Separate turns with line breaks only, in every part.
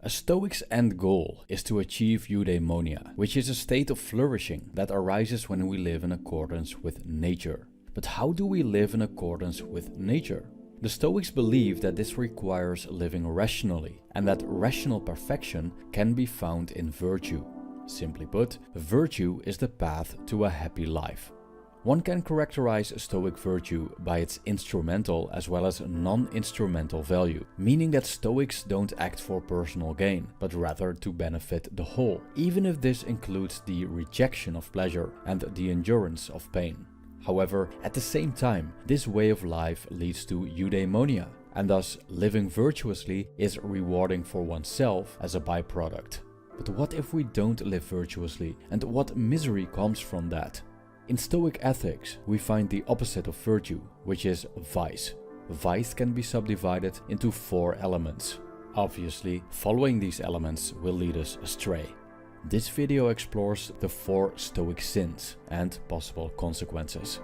A Stoic's end goal is to achieve eudaimonia, which is a state of flourishing that arises when we live in accordance with nature. But how do we live in accordance with nature? The Stoics believe that this requires living rationally, and that rational perfection can be found in virtue. Simply put, virtue is the path to a happy life. One can characterize Stoic virtue by its instrumental as well as non-instrumental value, meaning that Stoics don't act for personal gain, but rather to benefit the whole, even if this includes the rejection of pleasure and the endurance of pain. However, at the same time, this way of life leads to eudaimonia, and thus living virtuously is rewarding for oneself as a byproduct. But what if we don't live virtuously, and what misery comes from that? In Stoic ethics, we find the opposite of virtue, which is vice. Vice can be subdivided into 4 elements. Obviously, following these elements will lead us astray. This video explores the 4 Stoic sins and possible consequences.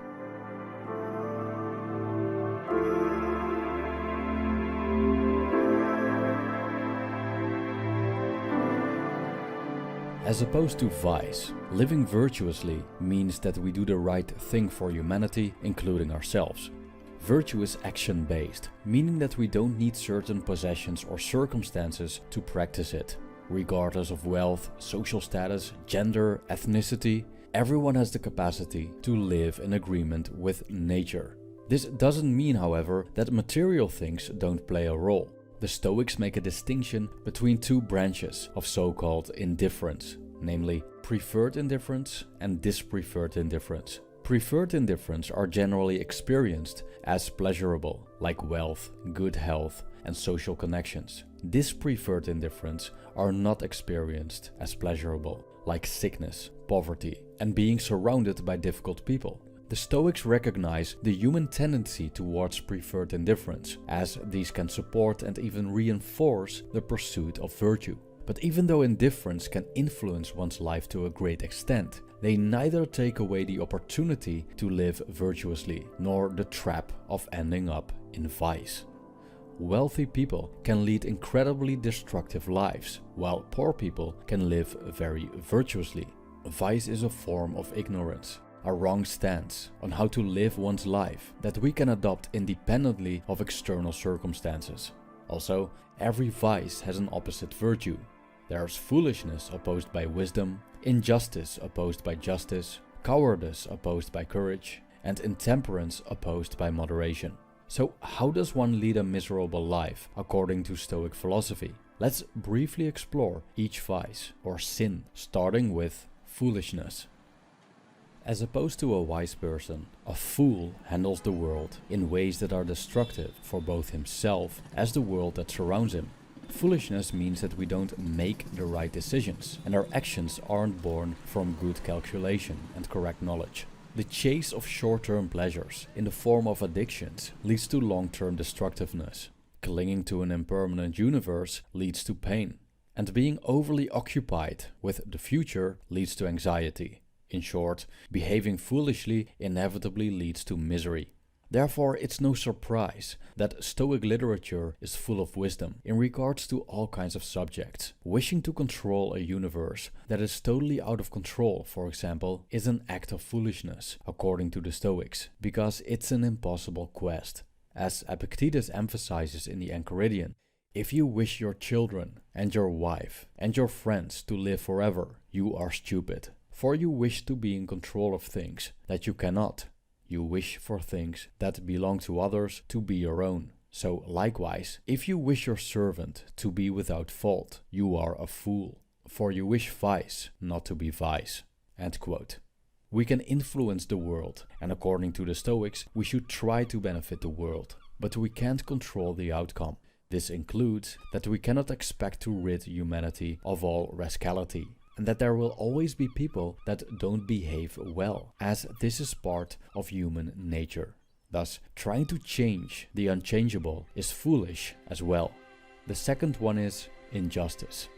As opposed to vice, living virtuously means that we do the right thing for humanity, including ourselves. Virtue is action-based, meaning that we don't need certain possessions or circumstances to practice it. Regardless of wealth, social status, gender, ethnicity, everyone has the capacity to live in agreement with nature. This doesn't mean, however, that material things don't play a role. The Stoics make a distinction between 2 branches of so-called indifference, namely preferred indifference and dispreferred indifference. Preferred indifference are generally experienced as pleasurable, like wealth, good health, and social connections. Dispreferred indifference are not experienced as pleasurable, like sickness, poverty, and being surrounded by difficult people. The Stoics recognize the human tendency towards preferred indifference, as these can support and even reinforce the pursuit of virtue. But even though indifference can influence one's life to a great extent, they neither take away the opportunity to live virtuously, nor the trap of ending up in vice. Wealthy people can lead incredibly destructive lives, while poor people can live very virtuously. Vice is a form of ignorance, a wrong stance on how to live one's life that we can adopt independently of external circumstances. Also, every vice has an opposite virtue. There's foolishness opposed by wisdom, injustice opposed by justice, cowardice opposed by courage, and intemperance opposed by moderation. So how does one lead a miserable life according to Stoic philosophy? Let's briefly explore each vice or sin, starting with foolishness. As opposed to a wise person, a fool handles the world in ways that are destructive for both himself as the world that surrounds him. Foolishness means that we don't make the right decisions, and our actions aren't born from good calculation and correct knowledge. The chase of short-term pleasures in the form of addictions leads to long-term destructiveness. Clinging to an impermanent universe leads to pain. And being overly occupied with the future leads to anxiety. In short, behaving foolishly inevitably leads to misery. Therefore, it's no surprise that Stoic literature is full of wisdom in regards to all kinds of subjects. Wishing to control a universe that is totally out of control, for example, is an act of foolishness, according to the Stoics, because it's an impossible quest. As Epictetus emphasizes in the Enchiridion, if you wish your children and your wife and your friends to live forever, you are stupid. For you wish to be in control of things that you cannot. You wish for things that belong to others to be your own. So likewise, if you wish your servant to be without fault, you are a fool. For you wish vice not to be vice. End quote. We can influence the world, and according to the Stoics, we should try to benefit the world. But we can't control the outcome. This includes that we cannot expect to rid humanity of all rascality, and that there will always be people that don't behave well, as this is part of human nature. Thus, trying to change the unchangeable is foolish as well. The second one is injustice.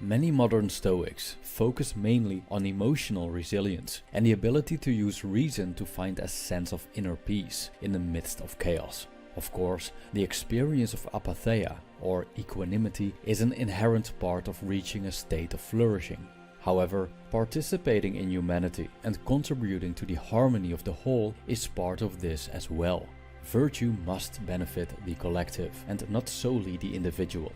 Many modern Stoics focus mainly on emotional resilience and the ability to use reason to find a sense of inner peace in the midst of chaos. Of course, the experience of apatheia, or equanimity, is an inherent part of reaching a state of flourishing. However, participating in humanity and contributing to the harmony of the whole is part of this as well. Virtue must benefit the collective and not solely the individual.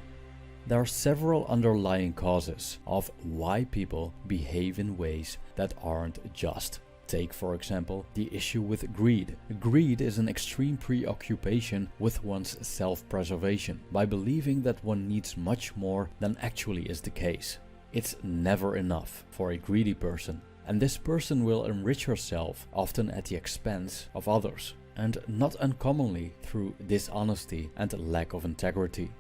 There are several underlying causes of why people behave in ways that aren't just. Take, for example, the issue with greed. Greed is an extreme preoccupation with one's self-preservation by believing that one needs much more than actually is the case. It's never enough for a greedy person, and this person will enrich herself often at the expense of others, and not uncommonly through dishonesty and lack of integrity.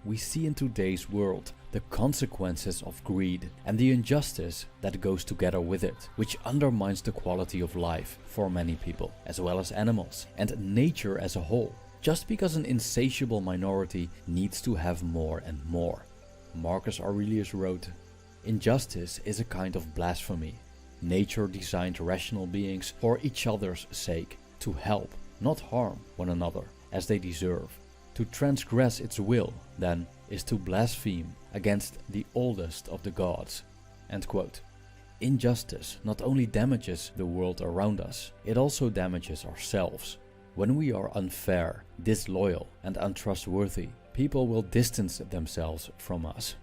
We see in today's world the consequences of greed and the injustice that goes together with it, which undermines the quality of life for many people, as well as animals and nature as a whole, just because an insatiable minority needs to have more and more. Marcus Aurelius wrote, "Injustice is a kind of blasphemy. Nature designed rational beings for each other's sake, to help, not harm one another, as they deserve. To transgress its will, then, is to blaspheme against the oldest of the gods." End quote. Injustice not only damages the world around us, it also damages ourselves. When we are unfair, disloyal and untrustworthy, people will distance themselves from us.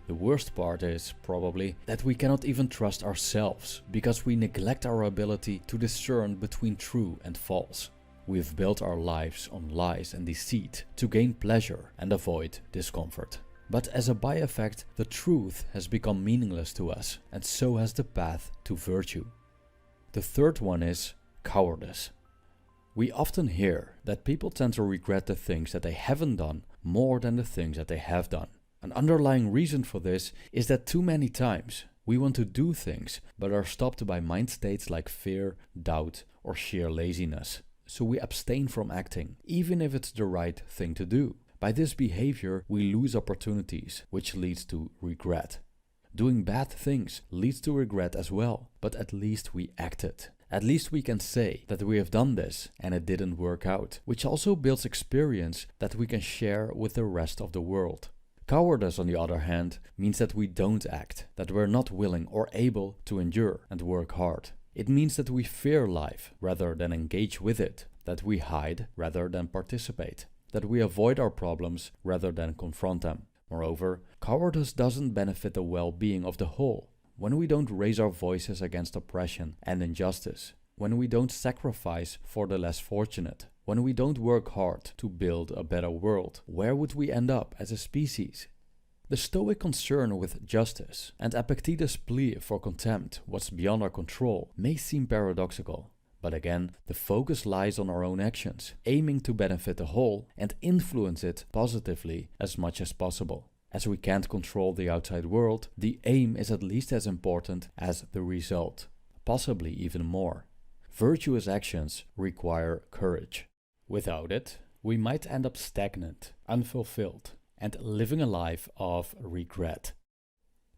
The worst part is, probably, that we cannot even trust ourselves, because we neglect our ability to discern between true and false. We've built our lives on lies and deceit to gain pleasure and avoid discomfort. But as a by-effect, the truth has become meaningless to us, and so has the path to virtue. The third one is cowardice. We often hear that people tend to regret the things that they haven't done more than the things that they have done. An underlying reason for this is that too many times we want to do things but are stopped by mind states like fear, doubt, or sheer laziness. So we abstain from acting, even if it's the right thing to do. By this behavior, we lose opportunities, which leads to regret. Doing bad things leads to regret as well, but at least we acted. At least we can say that we have done this and it didn't work out, which also builds experience that we can share with the rest of the world. Cowardice, on the other hand, means that we don't act, that we're not willing or able to endure and work hard. It means that we fear life rather than engage with it, that we hide rather than participate, that we avoid our problems rather than confront them. Moreover, cowardice doesn't benefit the well-being of the whole. When we don't raise our voices against oppression and injustice, when we don't sacrifice for the less fortunate, when we don't work hard to build a better world, where would we end up as a species? The Stoic concern with justice and Epictetus' plea for contempt, what's beyond our control, may seem paradoxical. But again, the focus lies on our own actions, aiming to benefit the whole and influence it positively as much as possible. As we can't control the outside world, the aim is at least as important as the result, possibly even more. Virtuous actions require courage. Without it, we might end up stagnant, unfulfilled, and living a life of regret.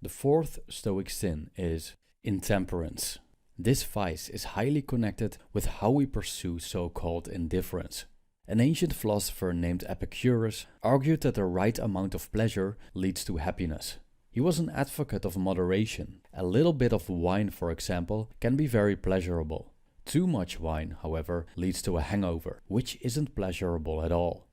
The fourth Stoic sin is intemperance. This vice is highly connected with how we pursue so-called indifference. An ancient philosopher named Epicurus argued that the right amount of pleasure leads to happiness. He was an advocate of moderation. A little bit of wine, for example, can be very pleasurable. Too much wine, however, leads to a hangover, which isn't pleasurable at all.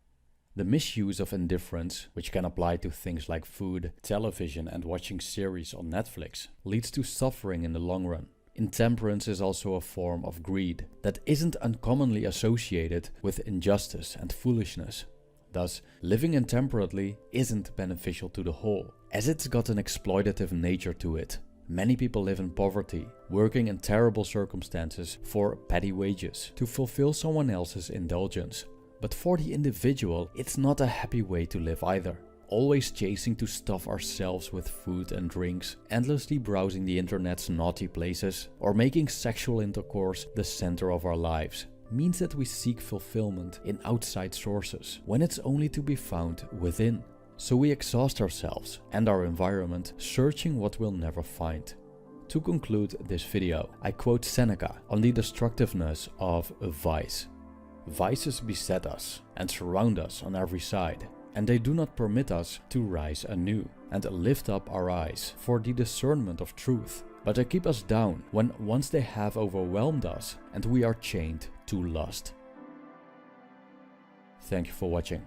The misuse of indifference, which can apply to things like food, television, and watching series on Netflix, leads to suffering in the long run. Intemperance is also a form of greed that isn't uncommonly associated with injustice and foolishness. Thus, living intemperately isn't beneficial to the whole, as it's got an exploitative nature to it. Many people live in poverty, working in terrible circumstances for petty wages to fulfill someone else's indulgence. But for the individual, it's not a happy way to live either. Always chasing to stuff ourselves with food and drinks, endlessly browsing the internet's naughty places, or making sexual intercourse the center of our lives, means that we seek fulfillment in outside sources, when it's only to be found within. So we exhaust ourselves and our environment searching what we'll never find. To conclude this video, I quote Seneca on the destructiveness of vice. Vices beset us and surround us on every side, and they do not permit us to rise anew and lift up our eyes for the discernment of truth, but they keep us down when once they have overwhelmed us and we are chained to lust. Thank you for watching.